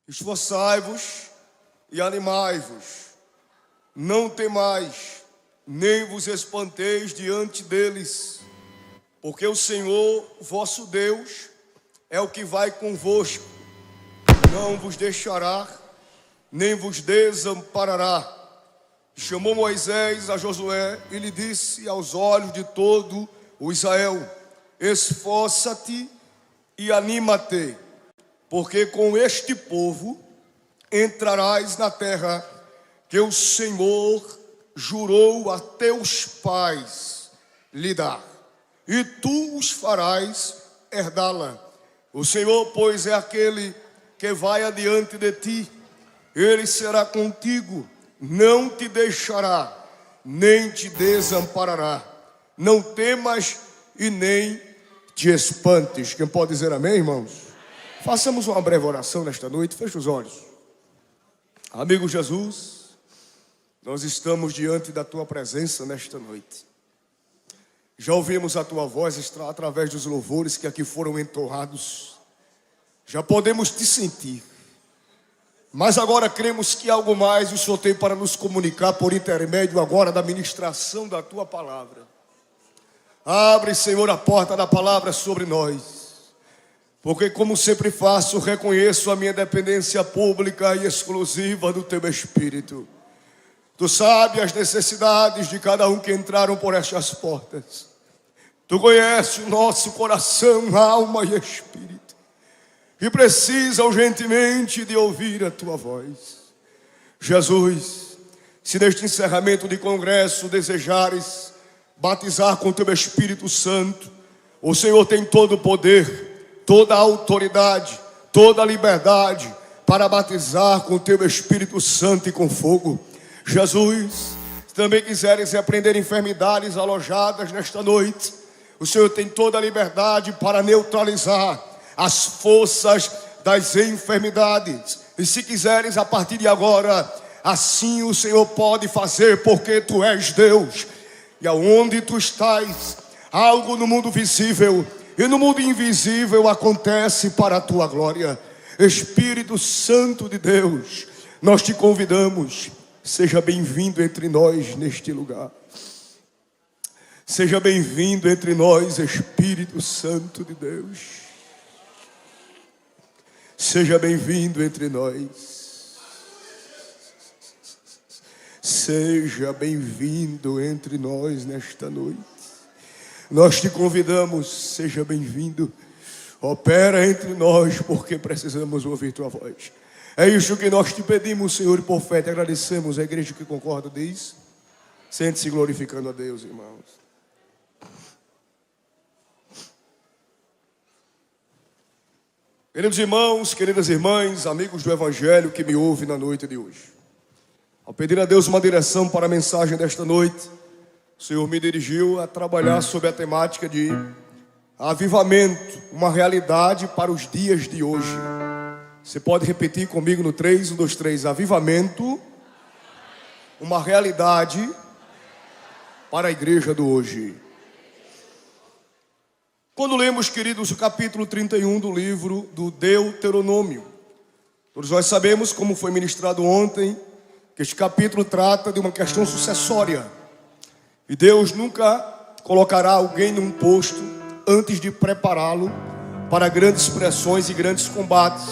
Esforçai-vos e animai-vos, não temais, nem vos espanteis diante deles, porque o Senhor, vosso Deus, é o que vai convosco, não vos deixará, nem vos desamparará. Chamou Moisés a Josué e lhe disse aos olhos de todo o Israel: esforça-te e anima-te, porque com este povo entrarás na terra que o Senhor jurou a teus pais lhe dar, e tu os farás herdá-la. O Senhor, pois, é aquele que vai adiante de ti, ele será contigo, não te deixará, nem te desamparará. Não temas e nem te espantes. Quem pode dizer amém, irmãos? Façamos uma breve oração nesta noite. Feche os olhos. Amigo Jesus, nós estamos diante da tua presença nesta noite. Já ouvimos a tua voz através dos louvores que aqui foram entoados. Já podemos te sentir. Mas agora cremos que algo mais o Senhor tem para nos comunicar por intermédio agora da ministração da tua palavra. Abre, Senhor, a porta da palavra sobre nós. Porque como sempre faço, reconheço a minha dependência pública e exclusiva do teu Espírito. Tu sabes as necessidades de cada um que entraram por estas portas. Tu conheces o nosso coração, alma e espírito, e precisa urgentemente de ouvir a tua voz. Jesus, se neste encerramento de congresso desejares batizar com teu Espírito Santo, o Senhor tem todo o poder, toda a autoridade, toda a liberdade para batizar com teu Espírito Santo e com fogo. Jesus, se também quiseres repreender enfermidades alojadas nesta noite, o Senhor tem toda a liberdade para neutralizar as forças das enfermidades. E se quiseres a partir de agora, assim o Senhor pode fazer, porque tu és Deus. E aonde tu estás, algo no mundo visível e no mundo invisível acontece para a tua glória. Espírito Santo de Deus, nós te convidamos. Seja bem-vindo entre nós neste lugar. Seja bem-vindo entre nós, Espírito Santo de Deus. Seja bem-vindo entre nós. Seja bem-vindo entre nós nesta noite. Nós te convidamos, seja bem-vindo. Opera entre nós, porque precisamos ouvir tua voz. É isso que nós te pedimos, Senhor, e por fé te agradecemos. A igreja que concorda diz: sente-se glorificando a Deus, irmãos. Queridos irmãos, queridas irmãs, amigos do Evangelho que me ouvem na noite de hoje, ao pedir a Deus uma direção para a mensagem desta noite, o Senhor me dirigiu a trabalhar sobre a temática de avivamento, uma realidade para os dias de hoje. Você pode repetir comigo no 3, 1, 2, 3. Avivamento, uma realidade para a igreja do hoje. Quando lemos, queridos, o capítulo 31 do livro do Deuteronômio, todos nós sabemos, como foi ministrado ontem, que este capítulo trata de uma questão sucessória. E Deus nunca colocará alguém num posto antes de prepará-lo para grandes pressões e grandes combates.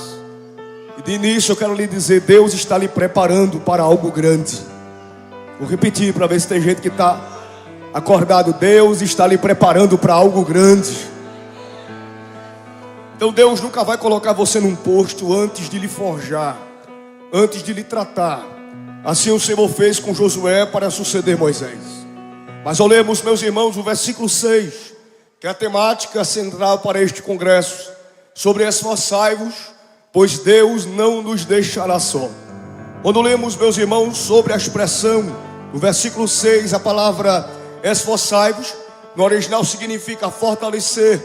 E de início eu quero lhe dizer: Deus está lhe preparando para algo grande. Vou repetir para ver se tem gente que está acordado. Deus está lhe preparando para algo grande. Então Deus nunca vai colocar você num posto antes de lhe forjar, antes de lhe tratar. Assim o Senhor fez com Josué para suceder Moisés. Mas olhemos, meus irmãos, o versículo 6, que é a temática central para este congresso, sobre esforçai-vos, pois Deus não nos deixará só. Quando lemos, meus irmãos, sobre a expressão, no versículo 6, a palavra esforçai-vos, no original significa fortalecer,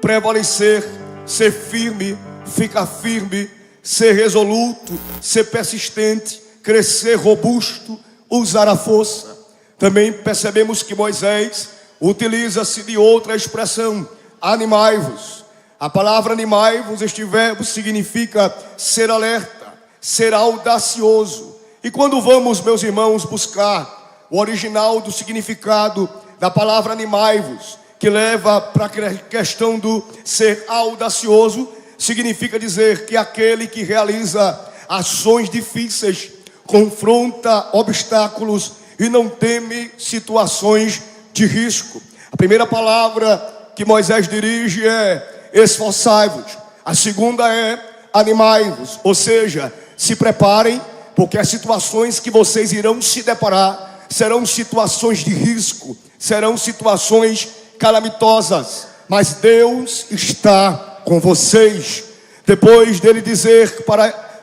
prevalecer, ser firme, ficar firme, ser resoluto, ser persistente, crescer robusto, usar a força. Também percebemos que Moisés utiliza-se de outra expressão: animai-vos. A palavra animai-vos, este verbo significa ser alerta, ser audacioso. E quando vamos, meus irmãos, buscar o original do significado da palavra animai-vos, que leva para a questão do ser audacioso, significa dizer que aquele que realiza ações difíceis, confronta obstáculos e não teme situações de risco. A primeira palavra que Moisés dirige é esforçai-vos. A segunda é animai-vos, ou seja, se preparem, porque as situações que vocês irão se deparar serão situações de risco, serão situações calamitosas, mas Deus está com vocês. Depois dele dizer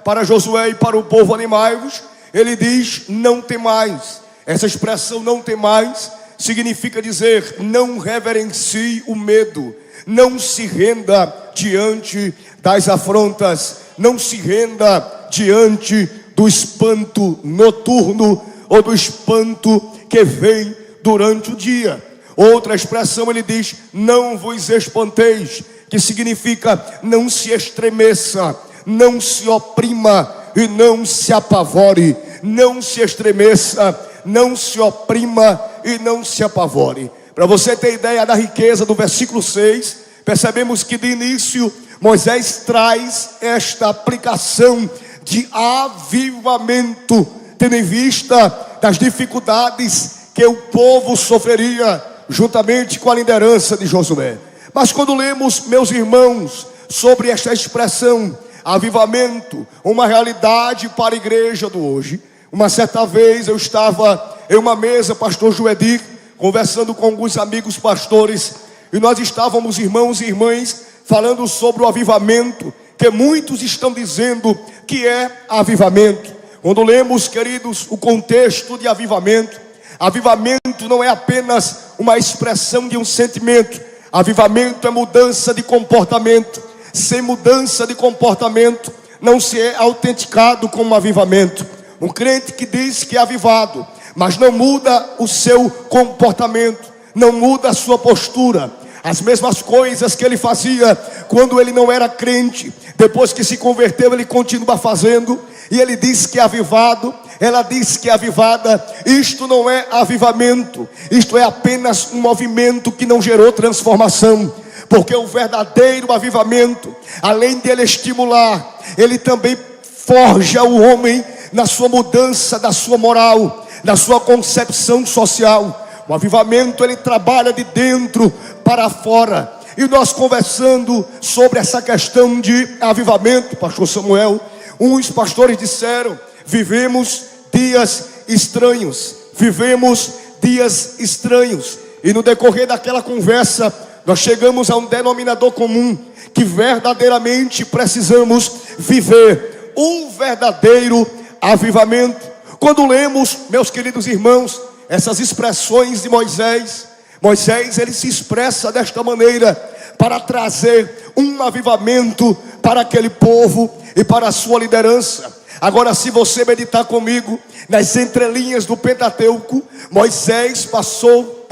para Josué e para o povo animai-vos, ele diz não temais. Essa expressão não temais significa dizer não reverencie o medo, não se renda diante das afrontas, não se renda diante do espanto noturno ou do espanto que vem durante o dia. Outra expressão ele diz não vos espanteis, que significa não se estremeça, não se oprima e não se apavore. Não se estremeça, não se oprima e não se apavore. Para você ter ideia da riqueza do versículo 6, percebemos que de início Moisés traz esta aplicação de avivamento, tendo em vista das dificuldades que o povo sofreria juntamente com a liderança de Josué. Mas quando lemos, meus irmãos, sobre esta expressão avivamento, uma realidade para a igreja do hoje. Uma certa vez eu estava em uma mesa, pastor Joedir, conversando com alguns amigos pastores, e nós estávamos, irmãos e irmãs, falando sobre o avivamento, que muitos estão dizendo que é avivamento. Quando lemos, queridos, o contexto de avivamento, avivamento não é apenas uma expressão de um sentimento. Avivamento é mudança de comportamento. Sem mudança de comportamento não se é autenticado como avivamento. Um crente que diz que é avivado, mas não muda o seu comportamento, não muda a sua postura, as mesmas coisas que ele fazia quando ele não era crente, depois que se converteu ele continua fazendo. E ele diz que é avivado, ela diz que é avivada. Isto não é avivamento, isto é apenas um movimento que não gerou transformação. Porque o verdadeiro avivamento, além de ele estimular, ele também forja o homem na sua mudança da sua moral, na sua concepção social. O avivamento ele trabalha de dentro para fora. E nós conversando sobre essa questão de avivamento, pastor Samuel, uns pastores disseram: vivemos dias estranhos, vivemos dias estranhos. E no decorrer daquela conversa, nós chegamos a um denominador comum, que verdadeiramente precisamos viver um verdadeiro avivamento. Quando lemos, meus queridos irmãos, essas expressões de Moisés, ele se expressa desta maneira, para trazer um avivamento para aquele povo e para a sua liderança. Agora, se você meditar comigo nas entrelinhas do Pentateuco, Moisés passou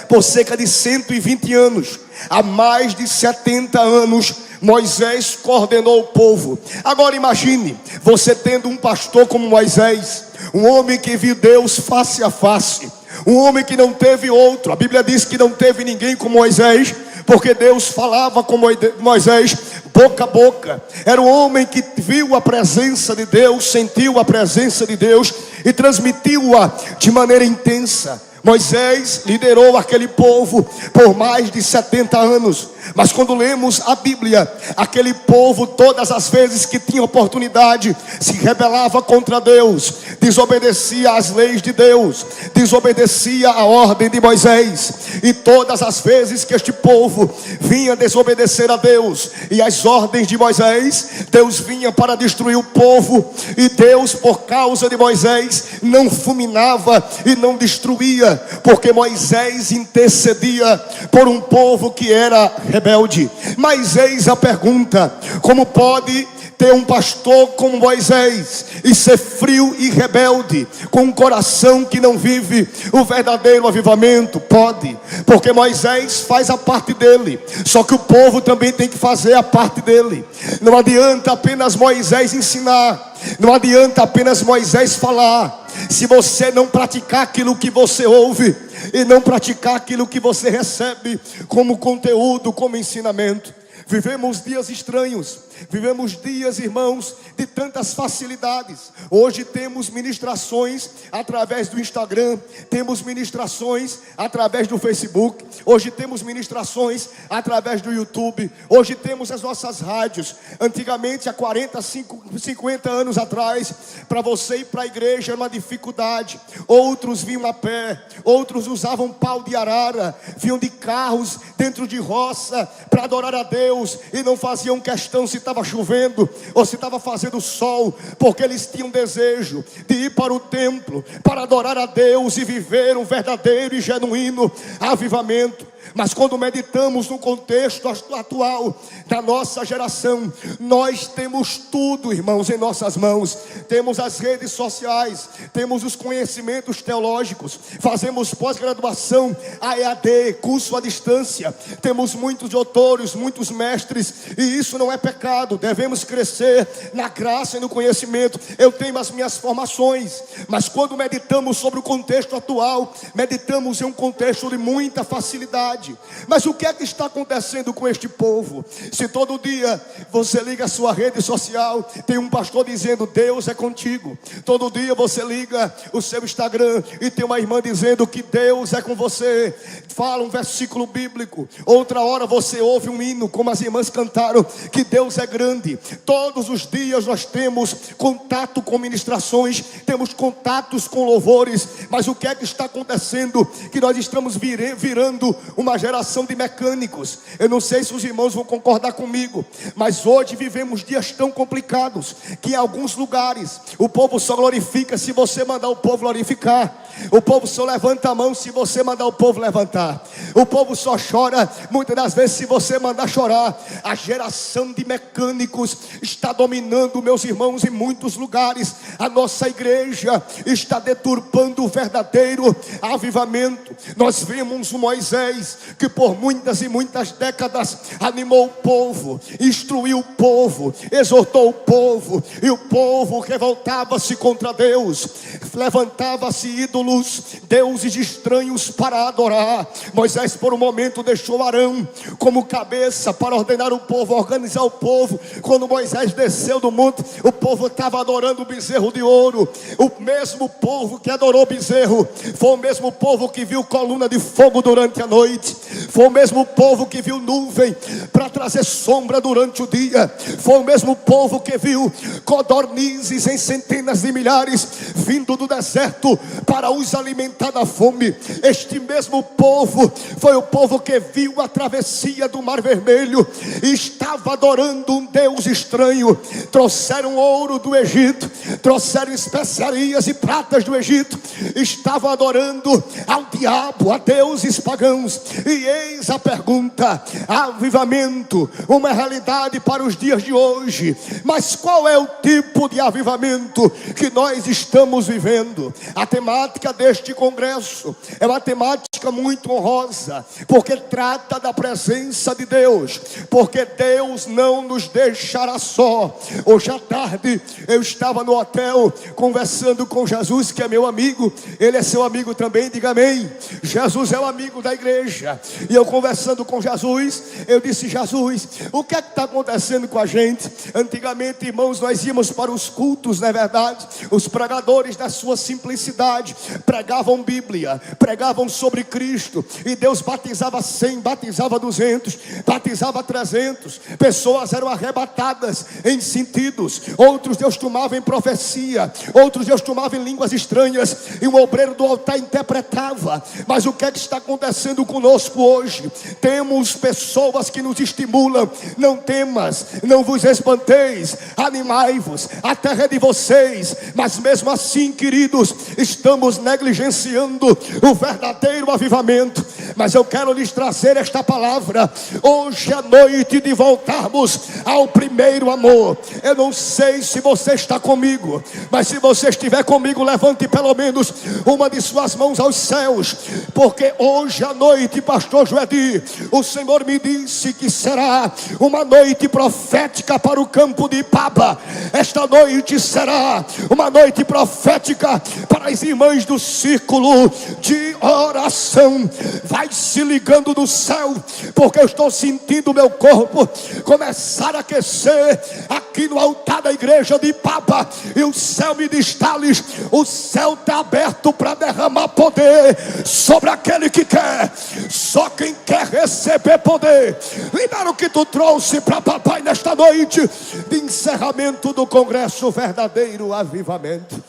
por cerca de 120 anos. Há mais de 70 anos Moisés coordenou o povo. Agora imagine você tendo um pastor como Moisés, um homem que viu Deus face a face, um homem que não teve outro. A Bíblia diz que não teve ninguém como Moisés, porque Deus falava com Moisés boca a boca. Era um homem que viu a presença de Deus, sentiu a presença de Deus e transmitiu-a de maneira intensa. Moisés liderou aquele povo por mais de 70 anos. Mas quando lemos a Bíblia, aquele povo, todas as vezes que tinha oportunidade, se rebelava contra Deus, desobedecia às leis de Deus, desobedecia a ordem de Moisés. E todas as vezes que este povo vinha desobedecer a Deus e as ordens de Moisés, Deus vinha para destruir o povo. E Deus, por causa de Moisés, não fulminava e não destruía, porque Moisés intercedia por um povo que era rebelde. Mas eis a pergunta: como pode ter um pastor como Moisés e ser frio e rebelde, com um coração que não vive o verdadeiro avivamento? Pode, porque Moisés faz a parte dele, só que o povo também tem que fazer a parte dele. Não adianta apenas Moisés ensinar, não adianta apenas Moisés falar, se você não praticar aquilo que você ouve e não praticar aquilo que você recebe como conteúdo, como ensinamento. Vivemos dias estranhos, vivemos dias, irmãos, de tantas facilidades. Hoje temos ministrações através do Instagram, temos ministrações através do Facebook, hoje temos ministrações através do YouTube, hoje temos as nossas rádios. Antigamente, há 40, 50 anos atrás, para você ir para a igreja era uma dificuldade. Outros vinham a pé, outros usavam pau de arara, vinham de carros dentro de roça para adorar a Deus, e não faziam questão se estava chovendo ou se estava fazendo sol, porque eles tinham desejo de ir para o templo para adorar a Deus e viver um verdadeiro e genuíno avivamento. Mas quando meditamos no contexto atual da nossa geração, nós temos tudo, irmãos, em nossas mãos. Temos as redes sociais, temos os conhecimentos teológicos, fazemos pós-graduação, AEAD, curso à distância, temos muitos doutores, muitos mestres, e isso não é pecado. Devemos crescer na graça e no conhecimento. Eu tenho as minhas formações, mas quando meditamos sobre o contexto atual, meditamos em um contexto de muita facilidade. Mas o que é que está acontecendo com este povo? Se todo dia você liga a sua rede social, tem um pastor dizendo Deus é contigo. Todo dia você liga o seu Instagram e tem uma irmã dizendo que Deus é com você. Fala um versículo bíblico. Outra hora você ouve um hino, como as irmãs cantaram, que Deus é grande. Todos os dias nós temos contato com ministrações, temos contatos com louvores. Mas o que é que está acontecendo? Que nós estamos virando uma geração de mecânicos. Eu não sei se os irmãos vão concordar comigo, mas hoje vivemos dias tão complicados que em alguns lugares o povo só glorifica se você mandar o povo glorificar. O povo só levanta a mão se você mandar o povo levantar. O povo só chora muitas das vezes se você mandar chorar. A geração de mecânicos está dominando, meus irmãos, em muitos lugares. A nossa igreja está deturpando o verdadeiro avivamento. Nós vemos o Moisés que por muitas e muitas décadas animou o povo, instruiu o povo, exortou o povo, e o povo revoltava-se contra Deus, levantava-se ídolos, deuses estranhos para adorar. Moisés por um momento deixou Arão como cabeça para ordenar o povo, organizar o povo. Quando Moisés desceu do monte, o povo estava adorando o bezerro de ouro. O mesmo povo que adorou o bezerro foi o mesmo povo que viu coluna de fogo durante a noite, foi o mesmo povo que viu nuvem para trazer sombra durante o dia, foi o mesmo povo que viu codornizes em centenas de milhares vindo do deserto para os alimentar da fome. Este mesmo povo foi o povo que viu a travessia do Mar Vermelho e estava adorando um Deus estranho. Trouxeram ouro do Egito, trouxeram especiarias e pratas do Egito, estavam adorando ao diabo, a deuses pagãos. E eis a pergunta: avivamento, uma realidade para os dias de hoje, mas qual é o tipo de avivamento que nós estamos vivendo? A temática deste congresso é uma temática muito honrosa, porque trata da presença de Deus, porque Deus não nos deixará só. Hoje à tarde eu estava no hotel conversando com Jesus, que é meu amigo. Ele é seu amigo também, diga amém. Jesus é o amigo da igreja. E eu conversando com Jesus, eu disse: Jesus, o que é que está acontecendo com a gente? Antigamente, irmãos, nós íamos para os cultos, não é verdade? Os pregadores, da sua simplicidade, pregavam Bíblia, pregavam sobre Cristo, e Deus batizava 100, batizava 200, batizava 300. Pessoas eram arrebatadas em sentidos, outros Deus tomava em profecia, outros Deus tomava em línguas estranhas, e um obreiro do altar interpretava. Mas o que é que está acontecendo conosco hoje? Temos pessoas que nos estimulam: não temas, não vos espanteis, animai-vos, a terra é de vocês. Mas mesmo assim, queridos, estamos negligenciando o verdadeiro avivamento. Mas eu quero lhes trazer esta palavra. Hoje é noite de voltarmos ao primeiro amor. Eu não sei se você está comigo, mas se você estiver comigo, levante pelo menos uma de suas mãos aos céus, porque hoje à noite, pastor Joedi, o Senhor me disse que será uma noite profética para o campo de Ipaba. Esta noite será uma noite profética para as irmãs do círculo de oração. Vai se ligando no céu, porque eu estou sentindo o meu corpo começar a aquecer aqui no altar da igreja de Ipaba. E o céu me diz: Thales, o céu está aberto para derramar poder sobre aquele que quer. Só quem quer receber poder. Libera o que tu trouxe para papai nesta noite de encerramento do congresso Verdadeiro Avivamento.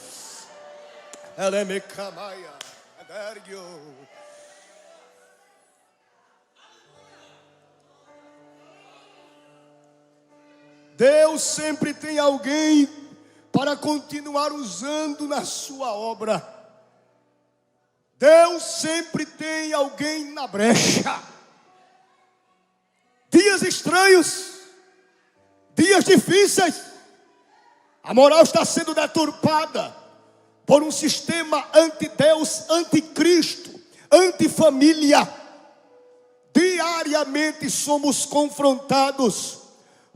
Deus sempre tem alguém para continuar usando na sua obra. Deus sempre tem alguém na brecha. Dias estranhos, dias difíceis, a moral está sendo deturpada por um sistema anti-Deus, anticristo, antifamília. Diariamente somos confrontados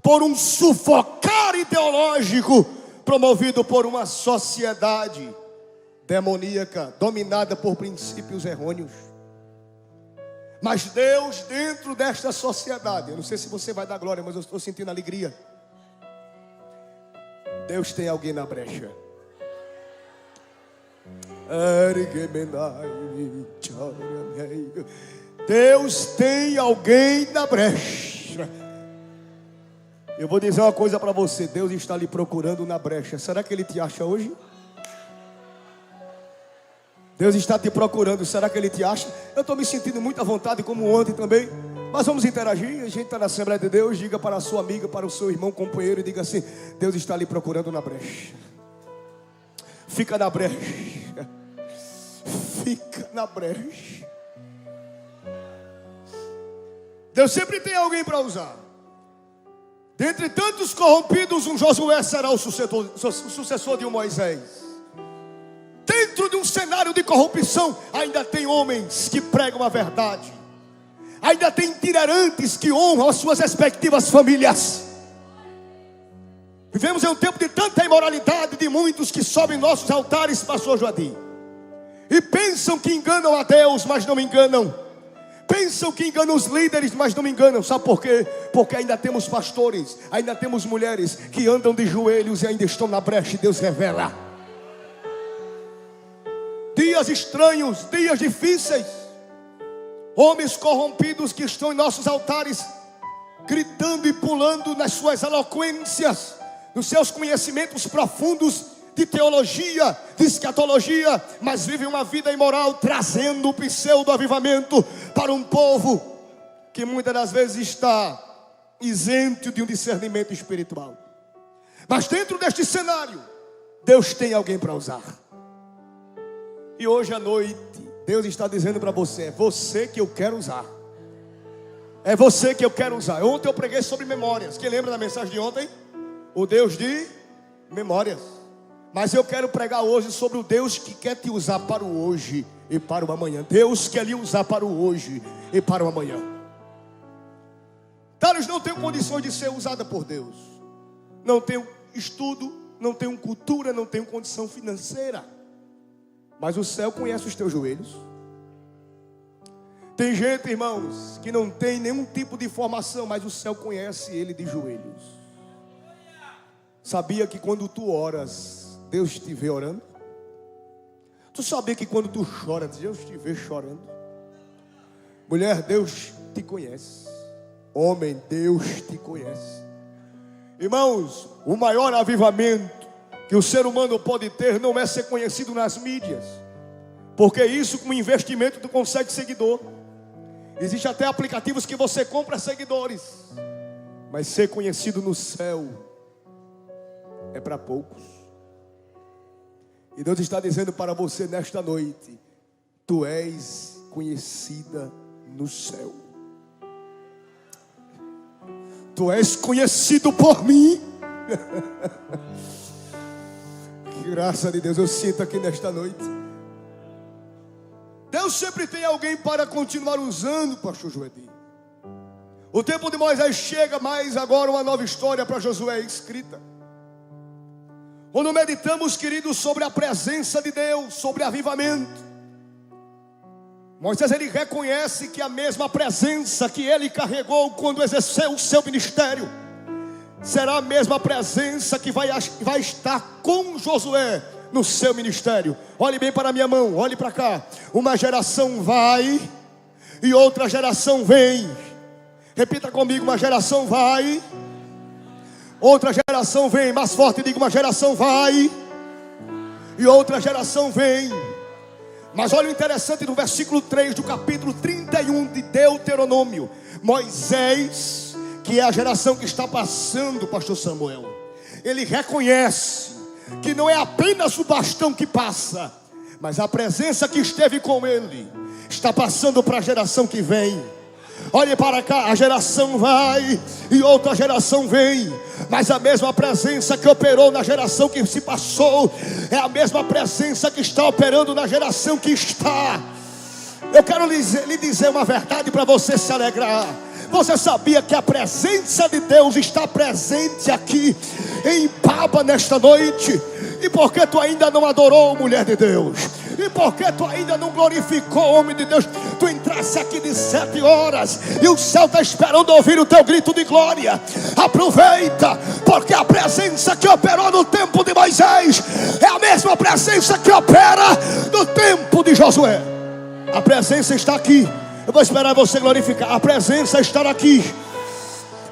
por um sufocar ideológico promovido por uma sociedade demoníaca, dominada por princípios errôneos. Mas Deus, dentro desta sociedade, eu não sei se você vai dar glória, mas eu estou sentindo alegria. Deus tem alguém na brecha. Deus tem alguém na brecha. Eu vou dizer uma coisa para você: Deus está lhe procurando na brecha. Será que Ele te acha hoje? Deus está te procurando, será que Ele te acha? Eu estou me sentindo muito à vontade, como ontem também. Mas vamos interagir. A gente está na Assembleia de Deus. Diga para a sua amiga, para o seu irmão, companheiro, e diga assim: Deus está lhe procurando na brecha. Fica na brecha. Fica na brecha. Deus sempre tem alguém para usar. Dentre tantos corrompidos, um Josué será o sucessor de um Moisés. Dentro de um cenário de corrupção, ainda tem homens que pregam a verdade. Ainda tem itinerantes que honram as suas respectivas famílias. Vivemos em um tempo de tanta imoralidade, de muitos que sobem nossos altares, pastor Joedi, e pensam que enganam a Deus, mas não enganam. Pensam que enganam os líderes, mas não enganam. Sabe por quê? Porque ainda temos pastores, ainda temos mulheres que andam de joelhos e ainda estão na brecha, e Deus revela. Dias estranhos, dias difíceis, homens corrompidos que estão em nossos altares, gritando e pulando nas suas eloquências, nos seus conhecimentos profundos de teologia, de escatologia, mas vivem uma vida imoral, trazendo o pseudo-avivamento para um povo que muitas das vezes está isento de um discernimento espiritual. Mas dentro deste cenário, Deus tem alguém para usar. E hoje à noite, Deus está dizendo para você: é você que eu quero usar. É você que eu quero usar. Ontem eu preguei sobre memórias. Quem lembra da mensagem de ontem? O Deus de memórias. Mas eu quero pregar hoje sobre o Deus que quer te usar para o hoje e para o amanhã. Deus quer lhe usar para o hoje e para o amanhã. Thales não tem condições de ser usada por Deus. Não tenho estudo, não tenho cultura, não tenho condição financeira. Mas o céu conhece os teus joelhos. Tem gente, irmãos, que não tem nenhum tipo de formação, mas o céu conhece ele de joelhos. Sabia que quando tu oras, Deus te vê orando? Tu sabia que quando tu choras, Deus te vê chorando? Mulher, Deus te conhece. Homem, Deus te conhece. Irmãos, o maior avivamento que o ser humano pode ter não é ser conhecido nas mídias, porque isso com investimento tu consegue seguidor. Existe até aplicativos que você compra seguidores, mas ser conhecido no céu é para poucos. E Deus está dizendo para você nesta noite: tu és conhecida no céu. Tu és conhecido por mim. Que graça de Deus eu sinto aqui nesta noite. Deus sempre tem alguém para continuar usando, pastor Joedinho. O tempo de Moisés chega, mas agora uma nova história para Josué escrita. Quando meditamos, queridos, sobre a presença de Deus, sobre avivamento, Moisés ele reconhece que a mesma presença que ele carregou quando exerceu o seu ministério será a mesma presença que vai estar com Josué no seu ministério. Olhe bem para a minha mão, olhe para cá. Uma geração vai e outra geração vem. Repita comigo: uma geração vai, outra geração vem. Mais forte, diga: uma geração vai e outra geração vem. Mas olha o interessante no versículo 3 do capítulo 31 de Deuteronômio. Moisés, que é a geração que está passando, pastor Samuel, ele reconhece que não é apenas o bastão que passa, mas a presença que esteve com ele está passando para a geração que vem. Olhe para cá, a geração vai e outra geração vem, mas a mesma presença que operou na geração que se passou é a mesma presença que está operando na geração que está. Eu quero lhe dizer uma verdade para você se alegrar. Você sabia que a presença de Deus está presente aqui em Paba nesta noite? E por que tu ainda não adorou, mulher de Deus? E por que tu ainda não glorificou, homem de Deus? Tu entrasse aqui de 7 horas e o céu está esperando ouvir o teu grito de glória. Aproveita, porque a presença que operou no tempo de Moisés é a mesma presença que opera no tempo de Josué. A presença está aqui. Eu vou esperar você glorificar. A presença está aqui.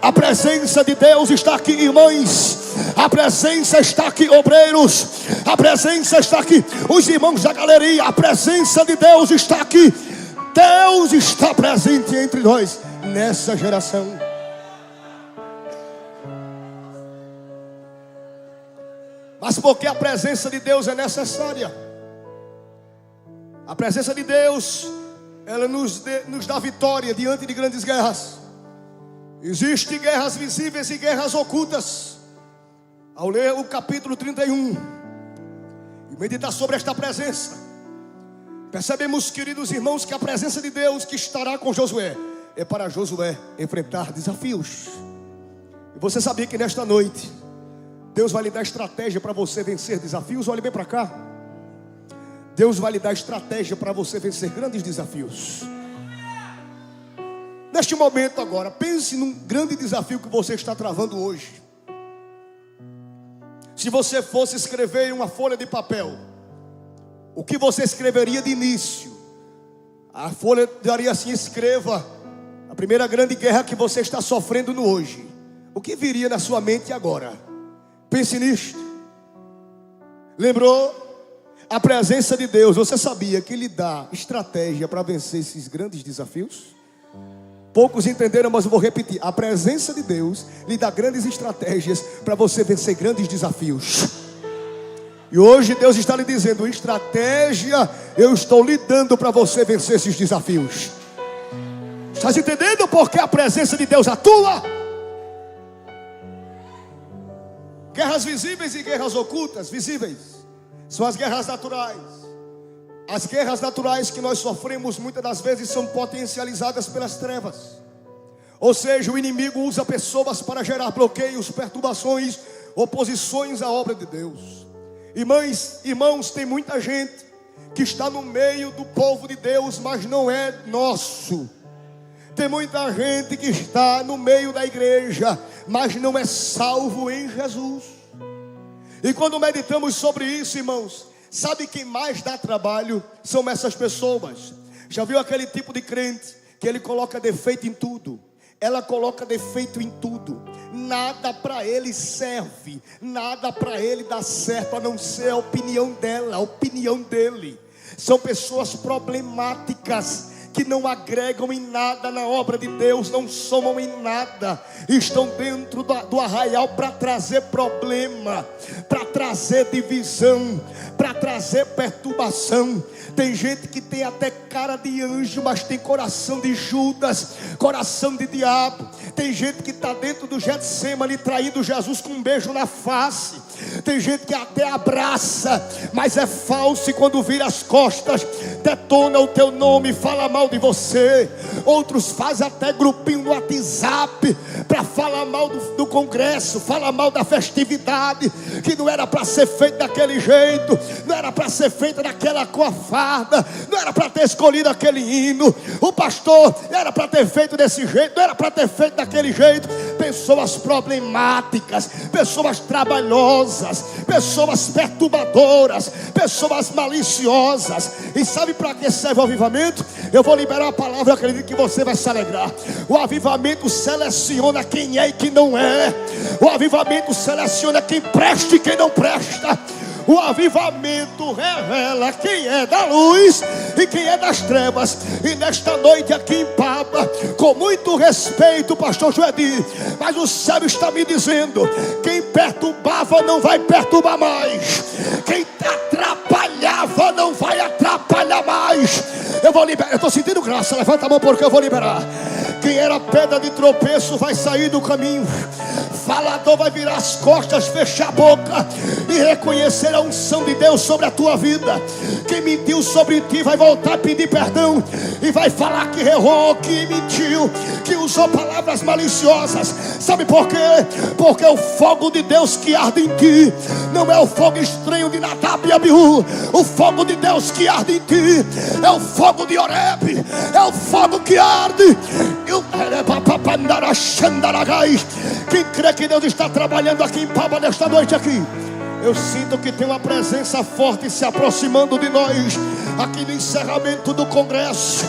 A presença de Deus está aqui, irmãs. A presença está aqui, obreiros. A presença está aqui, os irmãos da galeria. A presença de Deus está aqui. Deus está presente entre nós nessa geração. Mas porque a presença de Deus é necessária. A presença de Deus, ela nos dá vitória diante de grandes guerras. Existem guerras visíveis e guerras ocultas. Ao ler o capítulo 31 e meditar sobre esta presença, percebemos, queridos irmãos, que a presença de Deus que estará com Josué é para Josué enfrentar desafios. E você sabia que nesta noite Deus vai lhe dar estratégia para você vencer desafios? Olhe bem para cá. Deus vai lhe dar estratégia para você vencer grandes desafios. Neste momento agora, pense num grande desafio que você está travando hoje. Se você fosse escrever em uma folha de papel, o que você escreveria de início? A folha daria assim: escreva a primeira grande guerra que você está sofrendo no hoje. O que viria na sua mente agora? Pense nisto. Lembrou? A presença de Deus, você sabia que Ele dá estratégia para vencer esses grandes desafios? Poucos entenderam, mas eu vou repetir. A presença de Deus lhe dá grandes estratégias para você vencer grandes desafios. E hoje Deus está lhe dizendo: estratégia eu estou lhe dando para você vencer esses desafios. Estás entendendo porque a presença de Deus atua? Guerras visíveis e guerras ocultas. Visíveis são as guerras naturais. As guerras naturais que nós sofremos muitas das vezes são potencializadas pelas trevas. Ou seja, o inimigo usa pessoas para gerar bloqueios, perturbações, oposições à obra de Deus. Irmãos, tem muita gente que está no meio do povo de Deus, mas não é nosso. Tem muita gente que está no meio da igreja, mas não é salvo em Jesus. E quando meditamos sobre isso, irmãos, sabe quem mais dá trabalho? São essas pessoas. Já viu aquele tipo de crente que ele coloca defeito em tudo? Ela coloca defeito em tudo. Nada para ele serve, nada para ele dá certo, a não ser a opinião dela, a opinião dele. São pessoas problemáticas que não agregam em nada na obra de Deus, não somam em nada, estão dentro do arraial para trazer problema, para trazer divisão, para trazer perturbação. Tem gente que tem até cara de anjo, mas tem coração de Judas, coração de diabo. Tem gente que está dentro do Getsêmani traindo Jesus com um beijo na face. Tem gente que até abraça, mas é falso, e quando vira as costas, detona o teu nome, fala mal de você. Outros fazem até grupinho no WhatsApp para falar mal do congresso, falar mal da festividade, que não era para ser feito daquele jeito, não era para ser feita daquela cor farda, não era para ter escolhido aquele hino, o pastor era para ter feito desse jeito, não era para ter feito daquele jeito. Pessoas problemáticas, pessoas trabalhosas, pessoas perturbadoras, pessoas maliciosas. E sabe para que serve o avivamento? Eu vou liberar a palavra, eu acredito que você vai se alegrar. O avivamento seleciona quem é e quem não é. O avivamento seleciona quem presta e quem não presta. O avivamento revela quem é da luz e quem é das trevas. E nesta noite aqui em Papa, com muito respeito, pastor Joedi, mas o céu está me dizendo: quem perturbava não vai perturbar mais, quem atrapalhava não vai atrapalhar mais. Eu vou liberar, eu estou sentindo graça, levanta a mão porque eu vou liberar. Quem era pedra de tropeço vai sair do caminho. Falador vai virar as costas, fechar a boca e reconhecer a unção de Deus sobre a tua vida. Quem mentiu sobre ti vai voltar a pedir perdão e vai falar que errou, que mentiu, que usou palavras maliciosas. Sabe por quê? Porque o fogo de Deus que arde em ti não é o fogo estranho de Nadab e Abiú. O fogo de Deus que arde em ti é o fogo de Horebe, é o fogo que arde. Quem crê que Deus está trabalhando aqui em Papa nesta noite aqui? Eu sinto que tem uma presença forte se aproximando de nós aqui no encerramento do congresso.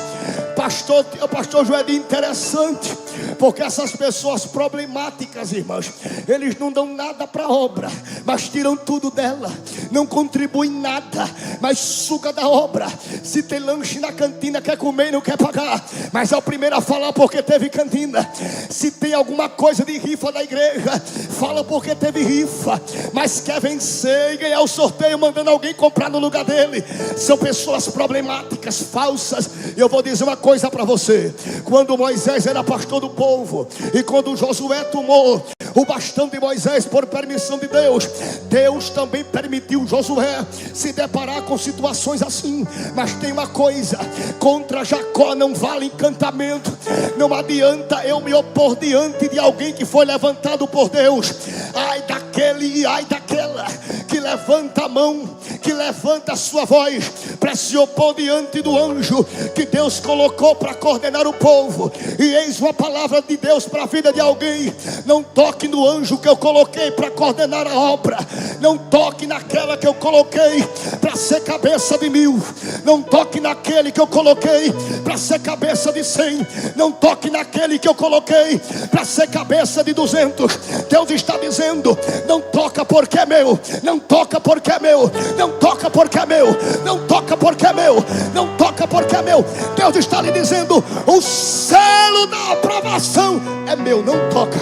Pastor Joedi, interessante, porque essas pessoas problemáticas, irmãos, eles não dão nada para a obra, mas tiram tudo dela. Não contribuem nada, mas suga da obra. Se tem lanche na cantina, quer comer e não quer pagar, mas é o primeiro a falar porque teve cantina. Se tem alguma coisa de rifa da igreja, fala porque teve rifa, mas quer vencer e ganhar o sorteio mandando alguém comprar no lugar dele. São pessoas problemáticas, falsas. E eu vou dizer uma coisa para você: quando Moisés era pastor do povo e quando Josué tomou o bastão de Moisés por permissão de Deus, Deus também permitiu Josué se deparar com situações assim. Mas tem uma coisa: contra Jacó não vale encantamento. Não adianta eu me opor diante de alguém que foi levantado por Deus. Ai daquele e ai daquela que levanta a mão, que levanta a sua voz para se opor diante do anjo que Deus colocou para coordenar o povo. E eis uma palavra de Deus para a vida de alguém: não toque no anjo que eu coloquei para coordenar a obra. Não toque naquela que eu coloquei para ser cabeça de 1000. Não toque naquele que eu coloquei para ser cabeça de 100. Não toque naquele que eu coloquei para ser cabeça de 200. Deus está dizendo: não toca porque é meu. Não toca porque é meu. Não toca porque é meu. Não toca porque é meu. Não toca porque é meu. Deus está lhe dizendo: o selo da aprovação é meu. Não toca.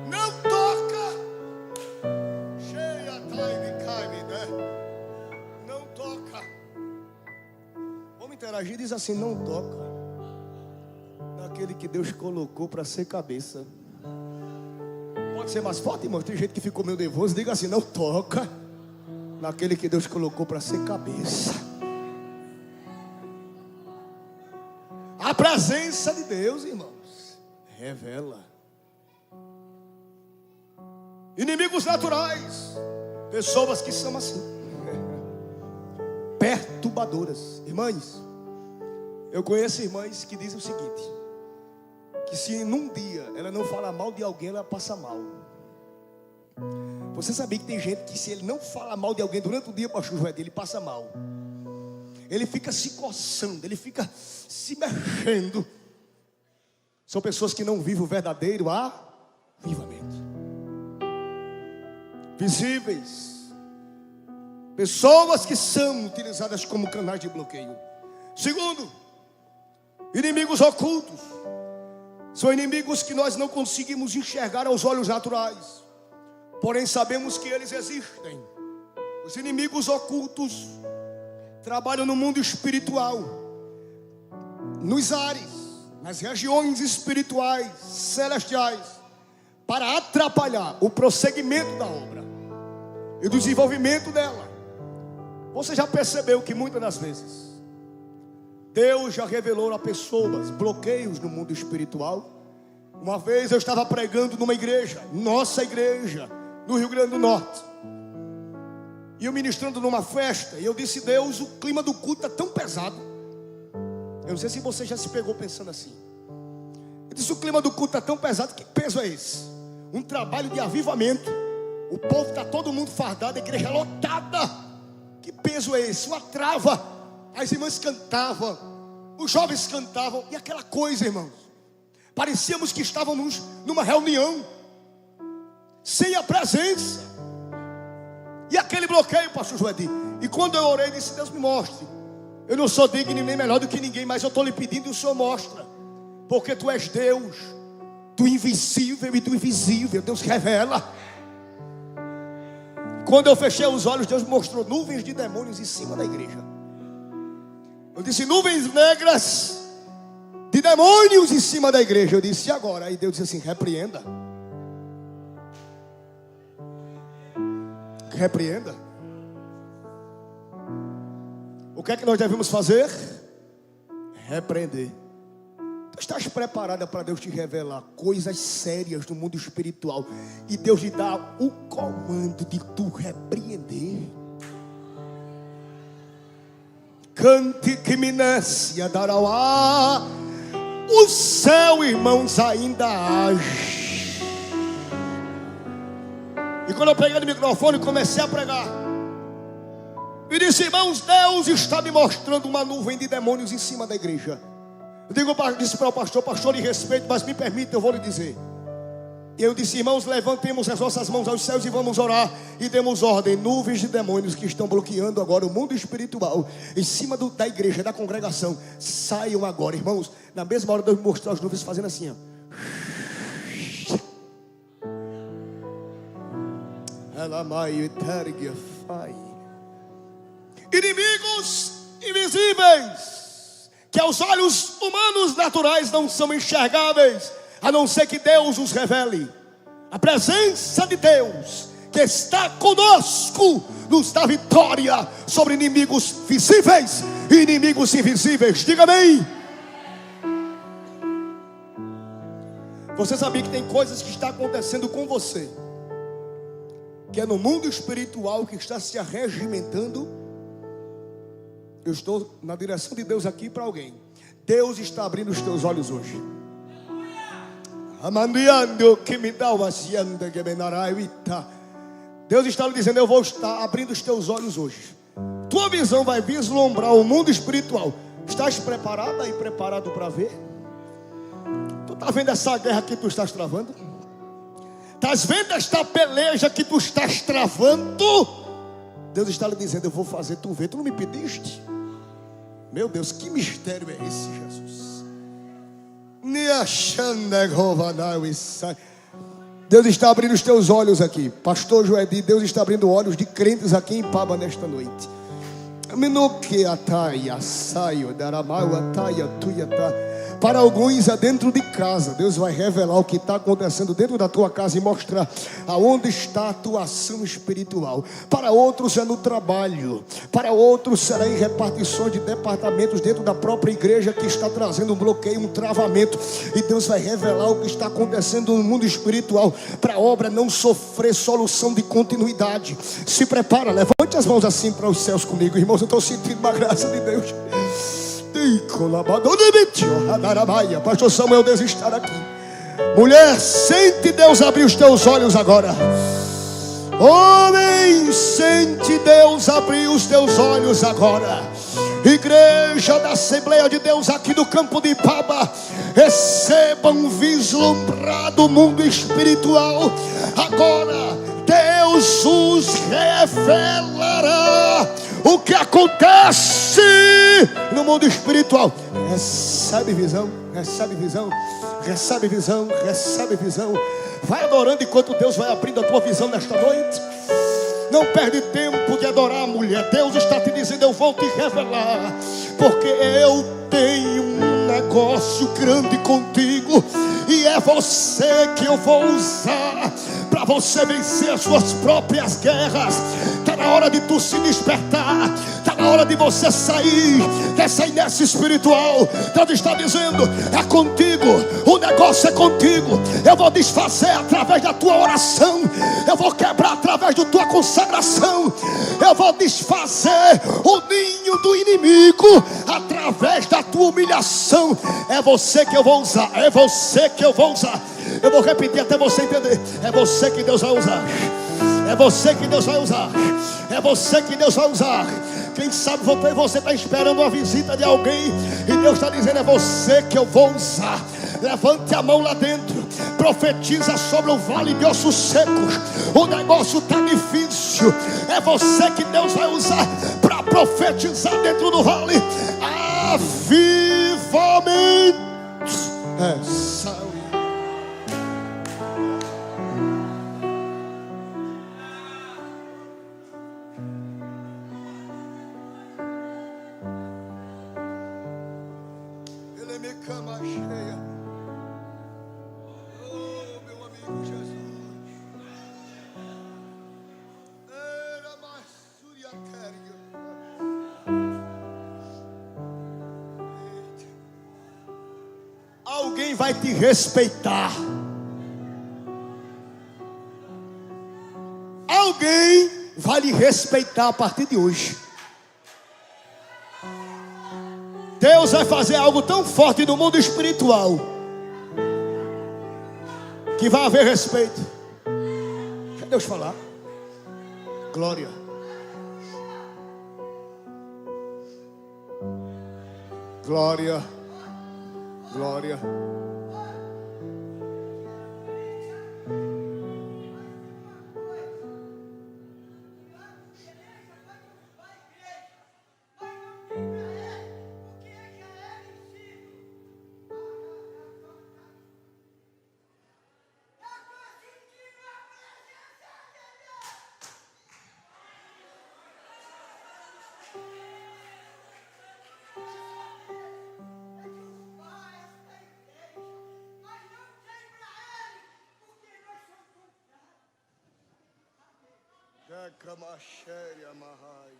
Não toca. Cheia time, né? Não toca. Vamos interagir, diz assim: não toca naquele que Deus colocou para ser cabeça. Pode ser mais forte, irmão. Tem gente que ficou meio nervoso. Diga assim: não toca naquele que Deus colocou para ser cabeça. A presença de Deus, irmãos, revela. Inimigos naturais, pessoas que são assim, perturbadoras. Irmãs, eu conheço irmãs que dizem o seguinte: que se num dia ela não fala mal de alguém, ela passa mal. Você sabia que tem gente que se ele não fala mal de alguém durante o dia, pastor Joedi, ele passa mal. Ele fica se coçando, ele fica se mexendo. São pessoas que não vivem o verdadeiro avivamento. visíveis. Pessoas que são utilizadas como canais de bloqueio. Segundo, inimigos ocultos. São inimigos que nós não conseguimos enxergar aos olhos naturais, porém sabemos que eles existem. Os inimigos ocultos trabalham no mundo espiritual, nos ares, nas regiões espirituais, celestiais, para atrapalhar o prosseguimento da obra e do desenvolvimento dela. Você já percebeu que muitas das vezes Deus já revelou a pessoas bloqueios no mundo espiritual? Uma vez eu estava pregando numa igreja, nossa igreja, no Rio Grande do Norte, e eu ministrando numa festa, e eu disse: Deus, o clima do culto está tão pesado. Eu não sei se você já se pegou pensando assim. Eu disse: o clima do culto está tão pesado, que peso é esse? Um trabalho de avivamento, o povo está todo mundo fardado, a igreja lotada. Que peso é esse? Uma trava. As irmãs cantavam, os jovens cantavam, e aquela coisa, irmãos, parecíamos que estávamos numa reunião, sem a presença, e aquele bloqueio, pastor Joedi. E quando eu orei, disse: Deus, me mostre. Eu não sou digno nem melhor do que ninguém, mas eu estou lhe pedindo e o Senhor mostra, porque Tu és Deus, do invisível e do invisível. Deus revela. Quando eu fechei os olhos, Deus me mostrou nuvens de demônios em cima da igreja. Eu disse: nuvens negras de demônios em cima da igreja. Eu disse: e agora? Aí Deus disse assim: repreenda. Repreenda. O que é que nós devemos fazer? Repreender. Tu estás preparada para Deus te revelar coisas sérias do mundo espiritual, e Deus lhe dá o comando de tu repreender? Cante que me nasce a darauá. O céu, irmãos, ainda age. E quando eu peguei no microfone, comecei a pregar, e disse: irmãos, Deus está me mostrando uma nuvem de demônios em cima da igreja. Eu disse para o pastor: pastor, lhe respeito, mas me permita, eu vou lhe dizer. E eu disse: irmãos, levantemos as nossas mãos aos céus e vamos orar, e demos ordem. Nuvens de demônios que estão bloqueando agora o mundo espiritual em cima da igreja, da congregação, saiam agora, irmãos. Na mesma hora Deus me mostrou as nuvens fazendo assim, ó. Inimigos invisíveis, que aos olhos humanos naturais não são enxergáveis, a não ser que Deus os revele. A presença de Deus que está conosco nos dá vitória sobre inimigos visíveis e inimigos invisíveis. Diga amém. Você sabia que tem coisas que estão acontecendo com você, que é no mundo espiritual, que está se arregimentando? Eu estou na direção de Deus aqui para alguém. Deus está abrindo os teus olhos hoje. Deus está lhe dizendo: eu vou estar abrindo os teus olhos hoje. Tua visão vai vislumbrar o mundo espiritual. Estás preparada e preparado para ver? Tu está vendo essa guerra que tu estás travando? Estás vendo esta peleja que tu estás travando? Deus está lhe dizendo: eu vou fazer tu ver. Tu não me pediste? Meu Deus, que mistério é esse, Jesus? Deus está abrindo os teus olhos aqui. Pastor Joedi, Deus está abrindo olhos de crentes aqui em Paba nesta noite. Para alguns é dentro de casa. Deus vai revelar o que está acontecendo dentro da tua casa e mostrar aonde está a tua ação espiritual. Para outros é no trabalho. Para outros será em repartições de departamentos dentro da própria igreja, que está trazendo um bloqueio, um travamento. E Deus vai revelar o que está acontecendo no mundo espiritual, para a obra não sofrer solução de continuidade. Se prepara, levante as mãos assim para os céus comigo, irmãos. Eu estou sentindo uma graça de Deus. Pastor Samuel, Deus está aqui. Mulher, sente Deus abrir os teus olhos agora. Homem, sente Deus abrir os teus olhos agora. Igreja da Assembleia de Deus aqui do campo de Paba, recebam vislumbrado o mundo espiritual agora. Deus Jesus revelará o que acontece no mundo espiritual. Recebe visão, recebe visão, recebe visão, recebe visão. Vai adorando enquanto Deus vai abrindo a tua visão nesta noite. Não perde tempo de adorar a mulher. Deus está te dizendo: eu vou te revelar, porque eu tenho um negócio grande contigo, e é você que eu vou usar para você vencer as suas próprias guerras. Está na hora de tu se despertar. Está na hora de você sair dessa inércia espiritual. Deus está dizendo: é contigo, o negócio é contigo. Eu vou desfazer através da tua oração. Eu vou quebrar através da tua consagração. Eu vou desfazer o ninho do inimigo através da tua humilhação. É você que eu vou usar. É você que eu vou usar. Eu vou repetir até você entender. É você que Deus vai usar. É você que Deus vai usar. É você que Deus vai usar. Quem sabe você está esperando a visita de alguém, e Deus está dizendo: é você que eu vou usar. Levante a mão lá dentro. Profetiza sobre o vale de ossos secos. O negócio está difícil. É você que Deus vai usar para profetizar dentro do vale. Avivamento. Saúde. Ele me cama cheia. Oh, meu amigo Jesus. Era mais suriatéria. Alguém vai te respeitar. Alguém vai lhe respeitar a partir de hoje. Deus vai fazer algo tão forte no mundo espiritual que vai haver respeito. Deixa Deus falar. Glória. Glória. Glória. Camaxéria, Mahai.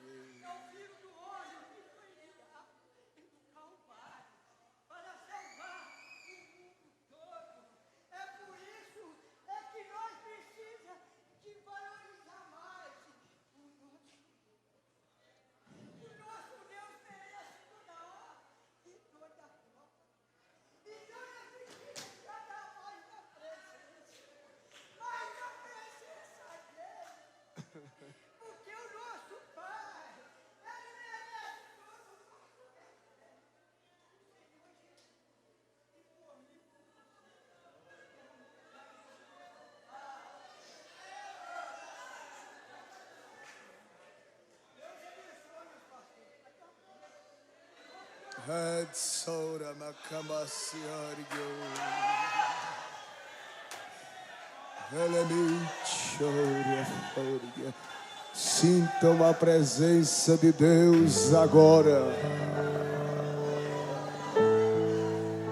Red soda macambaciario. Sintam a presença de Deus agora.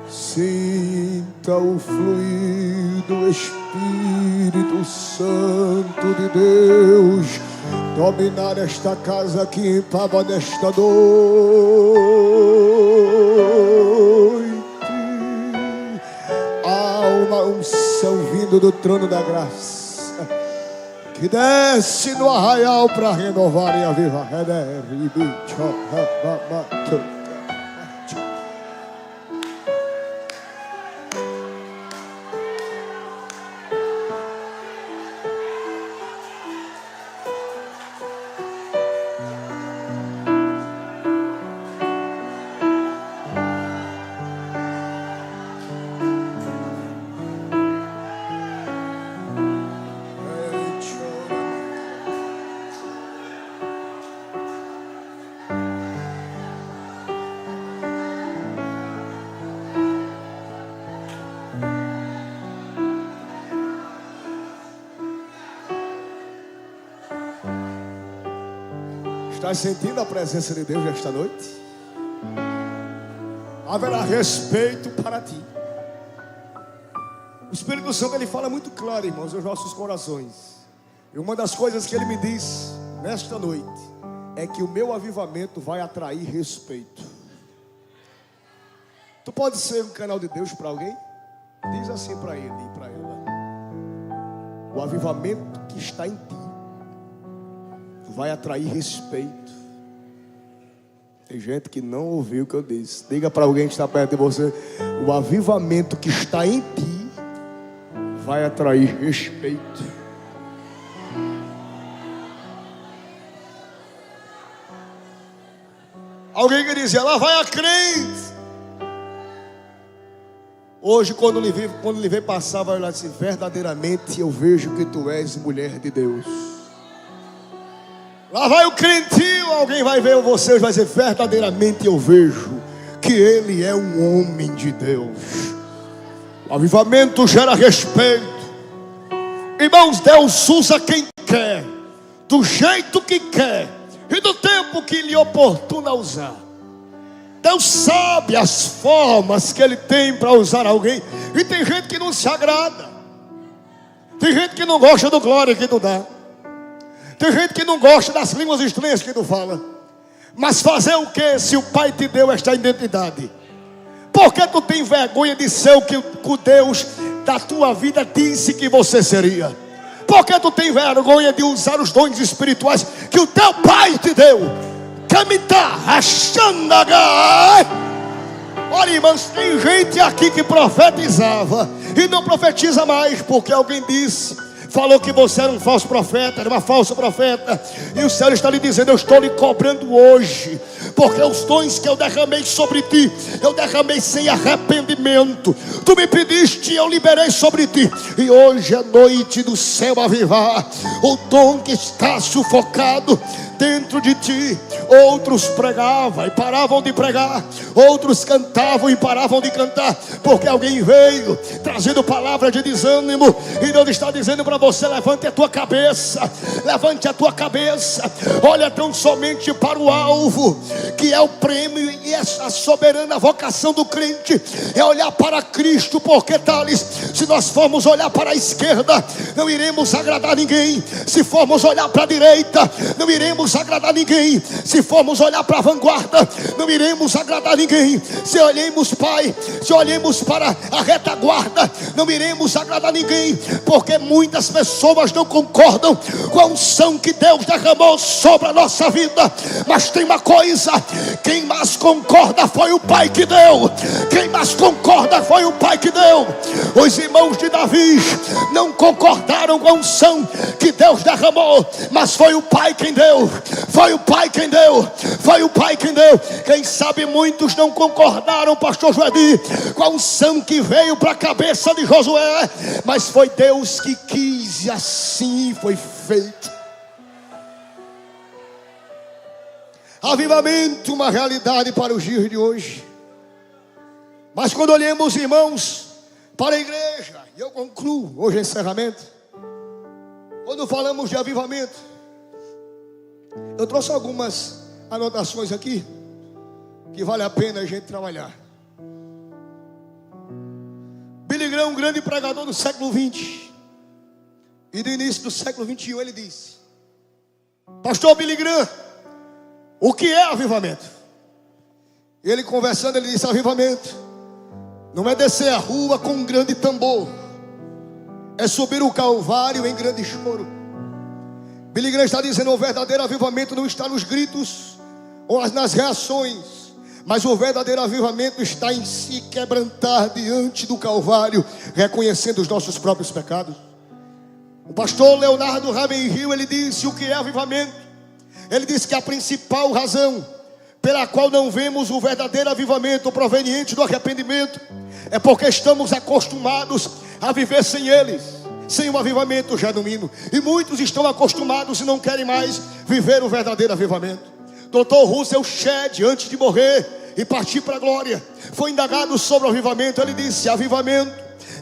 Sinta o fluir do Espírito Santo de Deus dominar esta casa aqui em Pava nesta noite. Há uma unção vindo do trono da graça que desce no arraial para renovar e avivar. Estás sentindo a presença de Deus esta noite? Haverá respeito para ti. O Espírito Santo, ele fala muito claro, irmãos, aos nossos corações. E uma das coisas que ele me diz nesta noite é que o meu avivamento vai atrair respeito. Tu pode ser um canal de Deus para alguém? Diz assim para ele e para ela: o avivamento que está em ti vai atrair respeito. Tem gente que não ouviu o que eu disse. Diga para alguém que está perto de você: o avivamento que está em ti vai atrair respeito. Alguém que dizia: lá vai a crente. Hoje, quando lhe vê passar, vai olhar assim: verdadeiramente eu vejo que tu és mulher de Deus. Lá vai o crentinho. Alguém vai ver você e vai dizer: verdadeiramente eu vejo que ele é um homem de Deus. O avivamento gera respeito. Irmãos, Deus usa quem quer, do jeito que quer e do tempo que lhe oportuna usar. Deus sabe as formas que Ele tem para usar alguém. E tem gente que não se agrada. Tem gente que não gosta do glória que tu dá. Tem gente que não gosta das línguas estranhas que tu fala. Mas fazer o que se o Pai te deu esta identidade? Por que tu tem vergonha de ser o que o Deus da tua vida disse que você seria? Por que tu tem vergonha de usar os dons espirituais que o teu Pai te deu? Olha, irmãos, tem gente aqui que profetizava e não profetiza mais, porque alguém disse, falou que você era um falso profeta, era uma falsa profeta. E o Senhor está lhe dizendo: eu estou lhe cobrando hoje, porque os dons que eu derramei sobre ti, eu derramei sem arrependimento. Tu me pediste e eu liberei sobre ti. E hoje é noite do céu avivar. O dom que está sufocado dentro de ti. Outros pregavam e paravam de pregar, outros cantavam e paravam de cantar, porque alguém veio trazendo palavra de desânimo. E Deus está dizendo para você: levante a tua cabeça, levante a tua cabeça, olha tão somente para o alvo, que é o prêmio e a soberana vocação do crente, é olhar para Cristo. Porque, Thales, se nós formos olhar para a esquerda, não iremos agradar ninguém. Se formos olhar para a direita, não iremos agradar ninguém. Se formos olhar para a vanguarda, não iremos agradar ninguém. Se olhemos, Pai, se olhemos para a retaguarda, não iremos agradar ninguém, porque muitas pessoas não concordam com a unção que Deus derramou sobre a nossa vida. Mas tem uma coisa: quem mais concorda foi o Pai que deu. Quem mais concorda foi o Pai que deu. Os irmãos de Davi não concordaram com a unção que Deus derramou, mas foi o Pai quem deu. Foi o Pai quem deu. Foi o Pai quem deu. Quem sabe muitos não concordaram, pastor Joedi, com a unção que veio para a cabeça de Josué, mas foi Deus que quis e assim foi feito. Avivamento, uma realidade para os dias de hoje. Mas quando olhamos, irmãos, para a igreja, e eu concluo hoje o encerramento, quando falamos de avivamento, eu trouxe algumas anotações aqui que vale a pena a gente trabalhar. Billy Graham, um grande pregador do século 20 e do início do século 21, ele disse: pastor Billy Graham, o que é avivamento? E ele conversando, ele disse: avivamento não é descer a rua com um grande tambor, é subir o Calvário em grande choro. Billy Graham está dizendo: o verdadeiro avivamento não está nos gritos ou nas reações, mas o verdadeiro avivamento está em se quebrantar diante do Calvário, reconhecendo os nossos próprios pecados. O pastor Leonardo Ravenhill, ele disse: o que é avivamento? Ele disse que a principal razão pela qual não vemos o verdadeiro avivamento proveniente do arrependimento é porque estamos acostumados a viver sem eles, sem um avivamento genuíno. E muitos estão acostumados e não querem mais viver o verdadeiro avivamento. Dr. Russell Shedd, antes de morrer e partir para a glória, foi indagado sobre o avivamento. Ele disse: avivamento,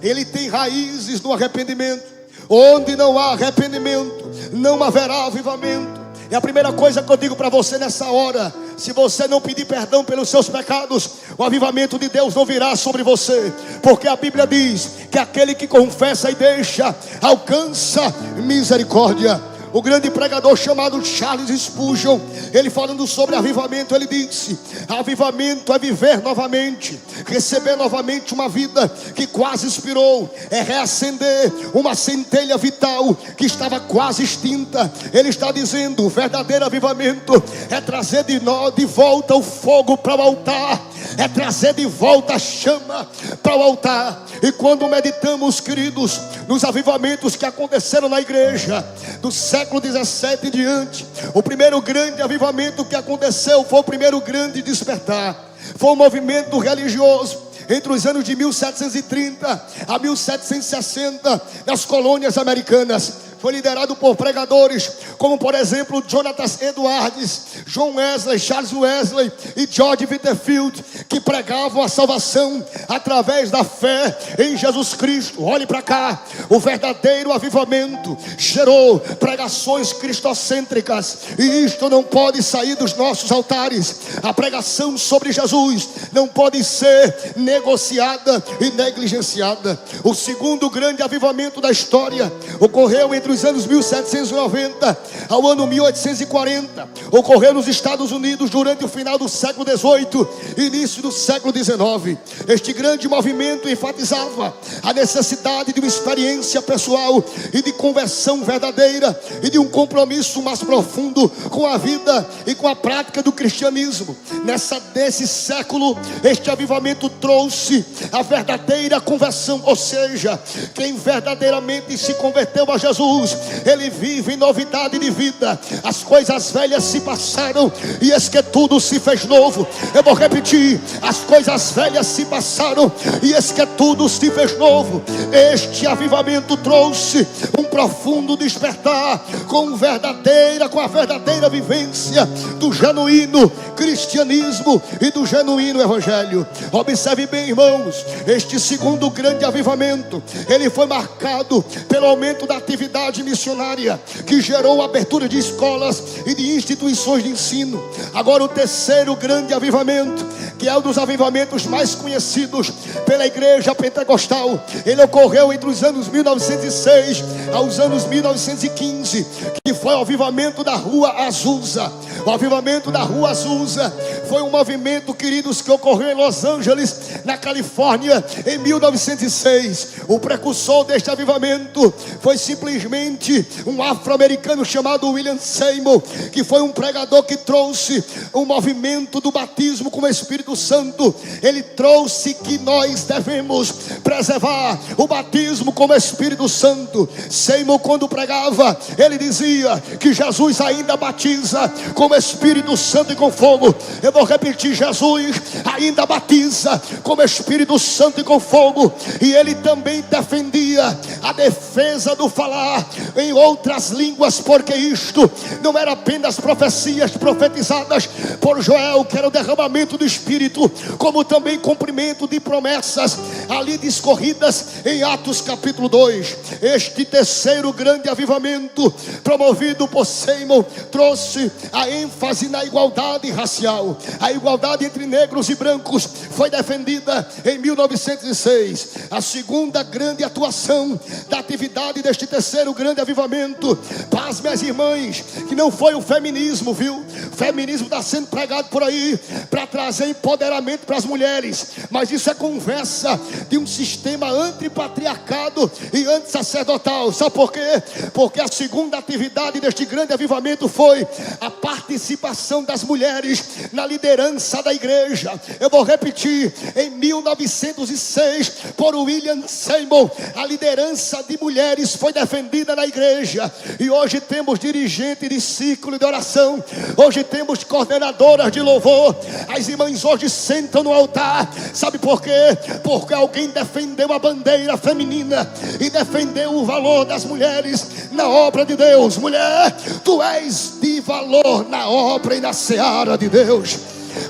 ele tem raízes no arrependimento. Onde não há arrependimento, não haverá avivamento. E a primeira coisa que eu digo para você nessa hora: se você não pedir perdão pelos seus pecados, o avivamento de Deus não virá sobre você. Porque a Bíblia diz que aquele que confessa e deixa, alcança misericórdia. O grande pregador chamado Charles Spurgeon, ele falando sobre avivamento, ele disse: avivamento é viver novamente, receber novamente uma vida que quase expirou, é reacender uma centelha vital que estava quase extinta. Ele está dizendo: o verdadeiro avivamento é trazer de volta o fogo para o altar, é trazer de volta a chama para o altar. E quando meditamos, queridos, nos avivamentos que aconteceram na igreja do século 17 em diante, o primeiro grande avivamento que aconteceu foi o primeiro grande despertar. Foi um movimento religioso entre os anos de 1730 a 1760 nas colônias americanas. Foi liderado por pregadores como, por exemplo, Jonathan Edwards, John Wesley, Charles Wesley e George Whitefield, que pregavam a salvação através da fé em Jesus Cristo. Olhe para cá: o verdadeiro avivamento gerou pregações cristocêntricas, e isto não pode sair dos nossos altares. A pregação sobre Jesus não pode ser negociada e negligenciada. O segundo grande avivamento da história ocorreu entre os anos 1790 ao ano 1840. Ocorreu nos Estados Unidos durante o final do século 18 e início do século 19. Este grande movimento enfatizava a necessidade de uma experiência pessoal e de conversão verdadeira e de um compromisso mais profundo com a vida e com a prática do cristianismo. Nesse século, este avivamento trouxe a verdadeira conversão, ou seja, quem verdadeiramente se converteu a Jesus, ele vive em novidade de vida. As coisas velhas se passaram e eis que tudo se fez novo. Eu vou repetir: as coisas velhas se passaram e eis que tudo se fez novo. Este avivamento trouxe um profundo despertar com a verdadeira vivência do genuíno cristianismo e do genuíno evangelho. Observe bem, irmãos, este segundo grande avivamento, ele foi marcado pelo aumento da atividade missionária, que gerou a abertura de escolas e de instituições de ensino. Agora, o terceiro grande avivamento, que é um dos avivamentos mais conhecidos pela igreja pentecostal, ele ocorreu entre os anos 1906 aos anos 1915, que foi o avivamento da Rua Azusa. O avivamento da Rua Azusa foi um movimento, queridos, que ocorreu em Los Angeles, na Califórnia, em 1906. O precursor deste avivamento foi simplesmente um afro-americano chamado William Seymour, que foi um pregador que trouxe o movimento do batismo com o Espírito Santo. Ele trouxe que nós devemos preservar o batismo com o Espírito Santo. Seymour, quando pregava, ele dizia que Jesus ainda batiza com o Espírito Santo e com fogo. Eu vou repetir: Jesus ainda batiza com o Espírito Santo e com fogo. E ele também defendia a defesa do falar em outras línguas, porque isto não era apenas profecias profetizadas por Joel, que era o derramamento do Espírito, como também cumprimento de promessas ali discorridas em Atos capítulo 2. Este terceiro grande avivamento, promovido por Seymour, trouxe a ênfase na igualdade racial. A igualdade entre negros e brancos foi defendida em 1906. A segunda grande atuação da atividade deste terceiro grande avivamento, paz, minhas irmãs, que não foi o feminismo, viu? O feminismo está sendo pregado por aí para trazer empoderamento para as mulheres, mas isso é conversa de um sistema antipatriarcado e antissacerdotal. Sabe por quê? Porque a segunda atividade deste grande avivamento foi a participação das mulheres na liderança da igreja. Eu vou repetir: em 1906, por William Seymour, a liderança de mulheres foi defendida na igreja. E hoje temos dirigente de ciclo de oração, hoje temos coordenadoras de louvor. As irmãs hoje sentam no altar. Sabe por quê? Porque alguém defendeu a bandeira feminina e defendeu o valor das mulheres na obra de Deus. Mulher, tu és de valor na obra e na seara de Deus.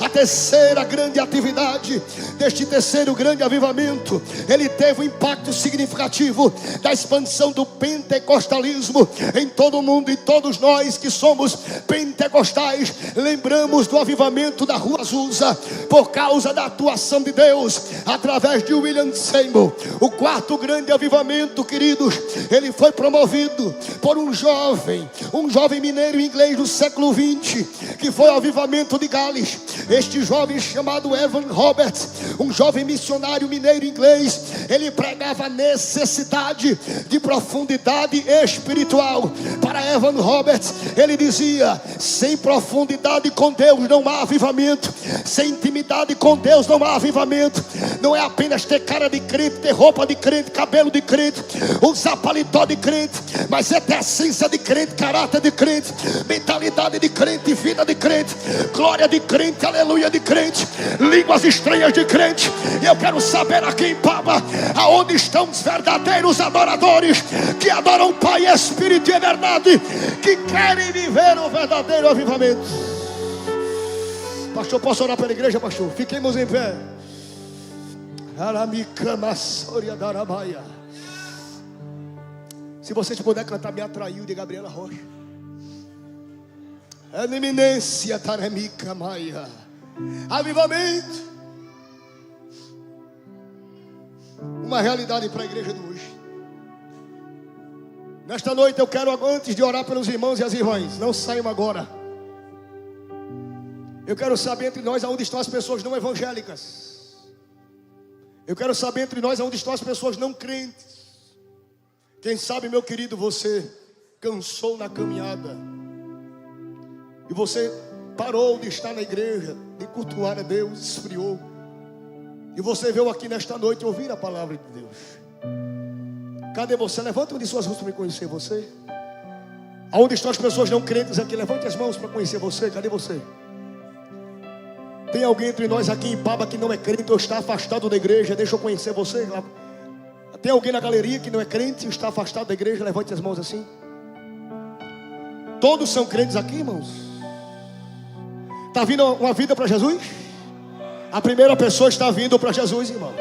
A terceira grande atividade deste terceiro grande avivamento, ele teve um impacto significativo da expansão do pentecostalismo em todo o mundo. E todos nós que somos pentecostais lembramos do avivamento da Rua Azusa, por causa da atuação de Deus através de William Seymour. O quarto grande avivamento, queridos, ele foi promovido por um jovem mineiro inglês do século 20, que foi o avivamento de Gales. Este jovem, chamado Evan Roberts, um jovem missionário mineiro inglês, ele pregava a necessidade de profundidade espiritual. Para Evan Roberts, ele dizia: sem profundidade com Deus não há avivamento, sem intimidade com Deus não há avivamento. Não é apenas ter cara de crente, ter roupa de crente, cabelo de crente, usar paletó de crente, mas é ter essência de crente, caráter de crente, mentalidade de crente, vida de crente, glória de crente, aleluia de crente, línguas estranhas de crente. E eu quero saber aqui em Paba, aonde estão os verdadeiros adoradores, que adoram o Pai, Espírito e verdade, que querem viver o verdadeiro avivamento. Pastor, posso orar pela igreja, pastor? Fiquemos em pé. Se vocês puderem cantar Me Atraiu, de Gabriela Rocha. Eminência Taremica Maia. Avivamento. Uma realidade para a igreja de hoje. Nesta noite eu quero, antes de orar pelos irmãos e as irmãs, não saiam agora. Eu quero saber entre nós aonde estão as pessoas não evangélicas. Eu quero saber entre nós aonde estão as pessoas não crentes. Quem sabe, meu querido, você cansou na caminhada e você parou de estar na igreja, de cultuar a Deus, esfriou. E você veio aqui nesta noite ouvir a palavra de Deus. Cadê você? Levanta uma de suas mãos para me conhecer você. Aonde estão as pessoas não crentes aqui? Levante as mãos para conhecer você. Cadê você? Tem alguém entre nós aqui em Paba que não é crente ou está afastado da igreja? Deixa eu conhecer você. Tem alguém na galeria que não é crente e está afastado da igreja? Levante as mãos assim. Todos são crentes aqui, irmãos? Está vindo uma vida para Jesus? A primeira pessoa está vindo para Jesus, irmãos.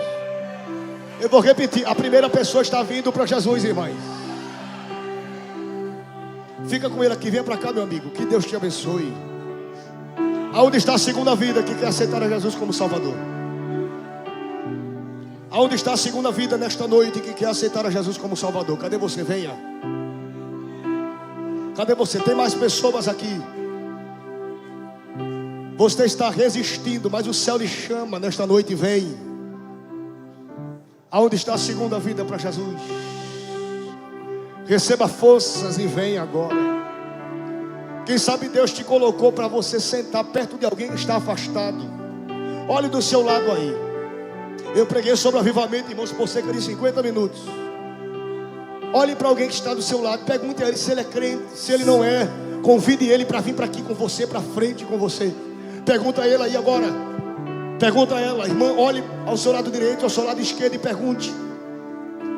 Eu vou repetir. A primeira pessoa está vindo para Jesus, irmãos. Fica com ele aqui. Venha para cá, meu amigo. Que Deus te abençoe. Aonde está a segunda vida que quer aceitar a Jesus como Salvador? Aonde está a segunda vida nesta noite que quer aceitar a Jesus como Salvador? Cadê você? Venha. Cadê você? Tem mais pessoas aqui. Você está resistindo, mas o céu lhe chama nesta noite. Vem. Aonde está a segunda vida para Jesus? Receba forças e vem agora. Quem sabe Deus te colocou para você sentar perto de alguém que está afastado. Olhe do seu lado aí. Eu preguei sobre avivamento, irmãos, por cerca de 50 minutos. Olhe para alguém que está do seu lado. Pergunte a ele se ele é crente. Se ele não é, convide ele para vir para aqui com você, para frente com você. Pergunta a ele aí agora. Pergunta a ela, irmã, olhe ao seu lado direito, ao seu lado esquerdo e pergunte.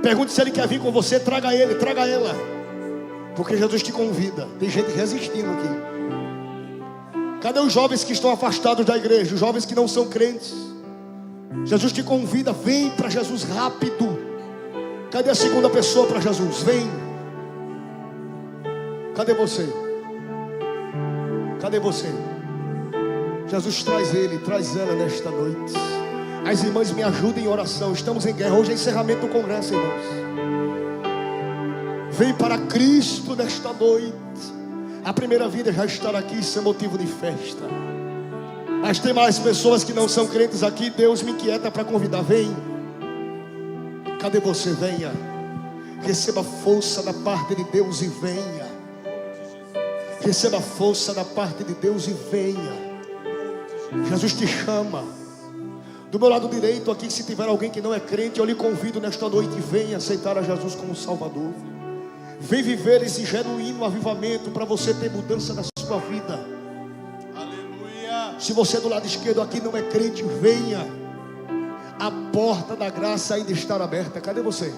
Pergunte se ele quer vir com você. Traga ele, traga ela. Porque Jesus te convida. Tem gente resistindo aqui. Cadê os jovens que estão afastados da igreja? Os jovens que não são crentes. Jesus te convida. Vem para Jesus rápido. Cadê a segunda pessoa para Jesus? Vem. Cadê você? Cadê você? Jesus traz ele, traz ela nesta noite. As irmãs me ajudem em oração. Estamos em guerra. Hoje é encerramento do congresso, irmãos. Vem para Cristo nesta noite. A primeira vida já estará aqui, isso é motivo de festa. Mas tem mais pessoas que não são crentes aqui. Deus me inquieta para convidar. Vem. Cadê você? Venha. Receba força da parte de Deus e venha. Receba força da parte de Deus e venha. Jesus te chama. Do meu lado direito aqui, se tiver alguém que não é crente, eu lhe convido nesta noite. Venha aceitar a Jesus como Salvador. Vem viver esse genuíno avivamento para você ter mudança na sua vida. Aleluia. Se você do lado esquerdo aqui não é crente, venha. A porta da graça ainda está aberta. Cadê você?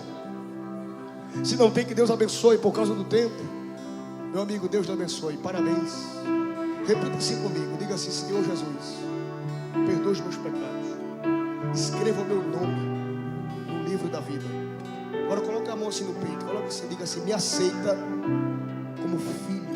Se não tem, que Deus abençoe por causa do tempo. Meu amigo, Deus te abençoe. Parabéns. Repita assim comigo. Diga assim: Senhor Jesus, perdoa os meus pecados, escreva o meu nome no livro da vida. Agora coloque a mão assim no peito, coloque assim, diga assim: me aceita como filho.